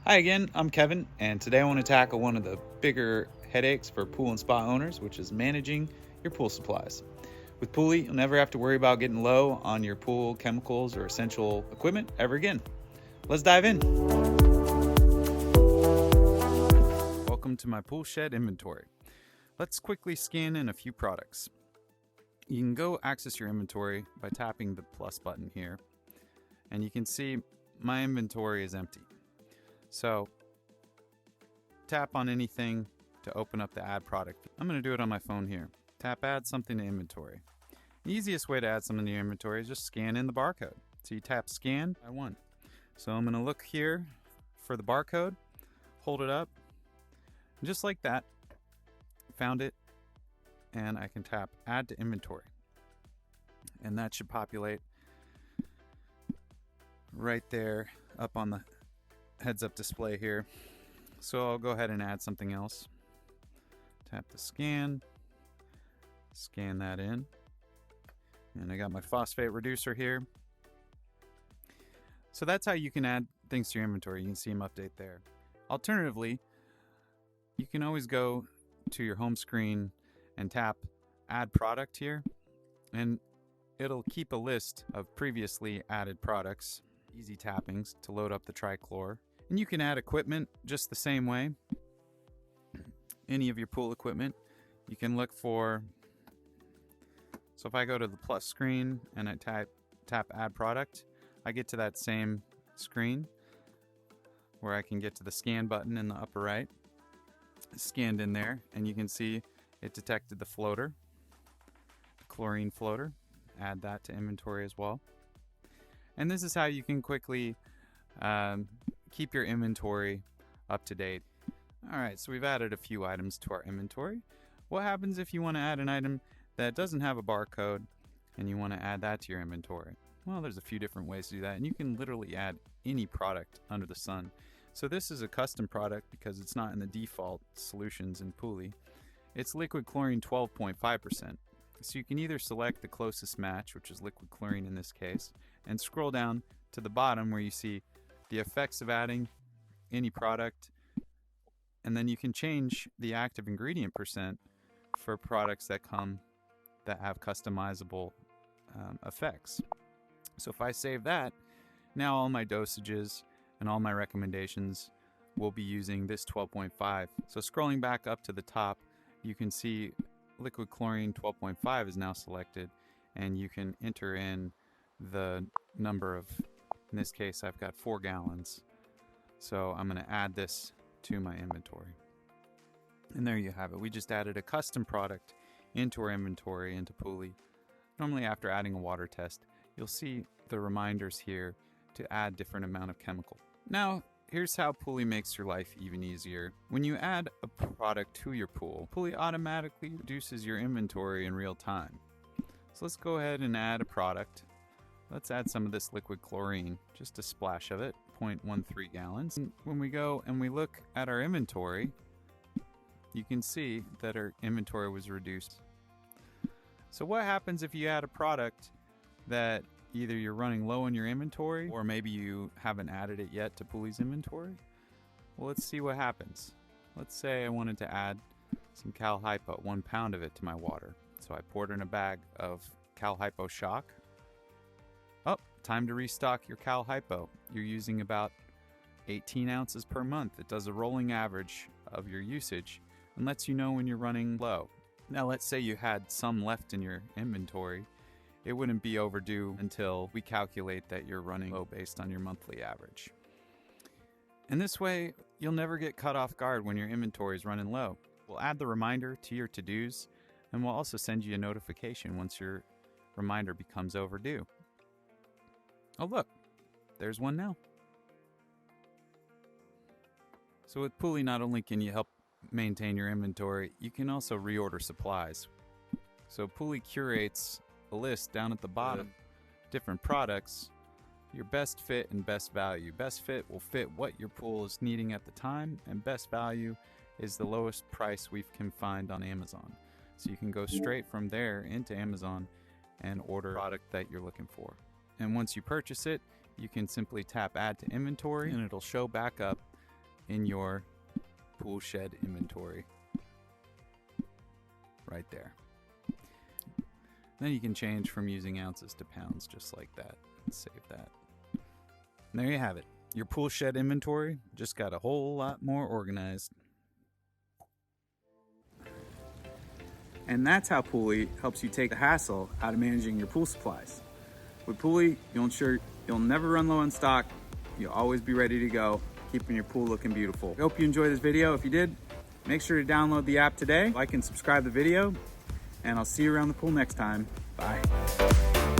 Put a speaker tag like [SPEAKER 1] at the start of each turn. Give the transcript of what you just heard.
[SPEAKER 1] Hi again, I'm Kevin, and today I want to tackle one of the bigger headaches for pool and spa owners, which is managing your pool supplies. With Pooli, you'll never have to worry about getting low on your pool chemicals or essential equipment ever again. Let's dive in. Welcome to my pool shed inventory. Let's quickly scan in a few products. You can go access your inventory by tapping the plus button here, and you can see my inventory is empty. So tap on anything to open up the add product. I'm going to do it on my phone here. Tap add something to inventory. The easiest way to add something to your inventory is just scan in the barcode. So you tap scan by one. So I'm going to look here for the barcode, hold it up, and just like that, found it, and I can tap add to inventory. And that should populate right there up on the heads-up display here. So I'll go ahead and add something else. Tap the scan that in, and I got my phosphate reducer here. So that's how you can add things to your inventory. You can see them update there. Alternatively, you can always go to your home screen and tap add product here, and it'll keep a list of previously added products. Easy tappings to load up the trichlor. And you can add equipment just the same way. Any of your pool equipment. You can look for, so if I go to the plus screen and I tap add product, I get to that same screen where I can get to the scan button in the upper right. Scanned in there, and you can see it detected the floater, the chlorine floater. Add that to inventory as well. And this is how you can quickly keep your inventory up to date. Alright, so we've added a few items to our inventory. What happens if you want to add an item that doesn't have a barcode and you want to add that to your inventory? Well, there's a few different ways to do that, and you can literally add any product under the sun. So this is a custom product because it's not in the default solutions in Pooli. It's liquid chlorine 12.5%. So you can either select the closest match, which is liquid chlorine in this case, and scroll down to the bottom where you see the effects of adding any product, and then you can change the active ingredient percent for products that have customizable effects. So if I save that, now all my dosages and all my recommendations will be using this 12.5. So scrolling back up to the top, you can see liquid chlorine 12.5 is now selected, and you can enter in the number of, in this case I've got 4 gallons. So I'm going to add this to my inventory. And there you have it. We just added a custom product into our inventory into Pooli. Normally after adding a water test, you'll see the reminders here to add different amount of chemical. Now, here's how Pooli makes your life even easier. When you add a product to your pool, Pooli automatically reduces your inventory in real time. So let's go ahead and add a product. Let's add some of this liquid chlorine, just a splash of it, 0.13 gallons. And when we go and we look at our inventory, you can see that our inventory was reduced. So what happens if you add a product that either you're running low in your inventory, or maybe you haven't added it yet to Pooli's inventory? Well, let's see what happens. Let's say I wanted to add some Cal Hypo, 1 pound of it to my water. So I poured in a bag of Cal Hypo Shock. Oh, time to restock your Cal Hypo. You're using about 18 ounces per month. It does a rolling average of your usage and lets you know when you're running low. Now let's say you had some left in your inventory. It wouldn't be overdue until we calculate that you're running low based on your monthly average. And this way, you'll never get caught off guard when your inventory is running low. We'll add the reminder to your to-dos, and we'll also send you a notification once your reminder becomes overdue. Oh look, there's one now. So with Pooli, not only can you help maintain your inventory, you can also reorder supplies. So Pooli curates a list down at the bottom, different products, your best fit and best value. Best fit will fit what your pool is needing at the time, and best value is the lowest price we can find on Amazon. So you can go straight from there into Amazon and order a product that you're looking for. And once you purchase it, you can simply tap add to inventory and it'll show back up in your pool shed inventory. Right there. Then you can change from using ounces to pounds just like that. Save that. And there you have it. Your pool shed inventory just got a whole lot more organized. And that's how Pooli helps you take the hassle out of managing your pool supplies. With Pooli, you'll ensure you'll never run low on stock. You'll always be ready to go, keeping your pool looking beautiful. I hope you enjoyed this video. If you did, make sure to download the app today, like and subscribe the video, and I'll see you around the pool next time. Bye.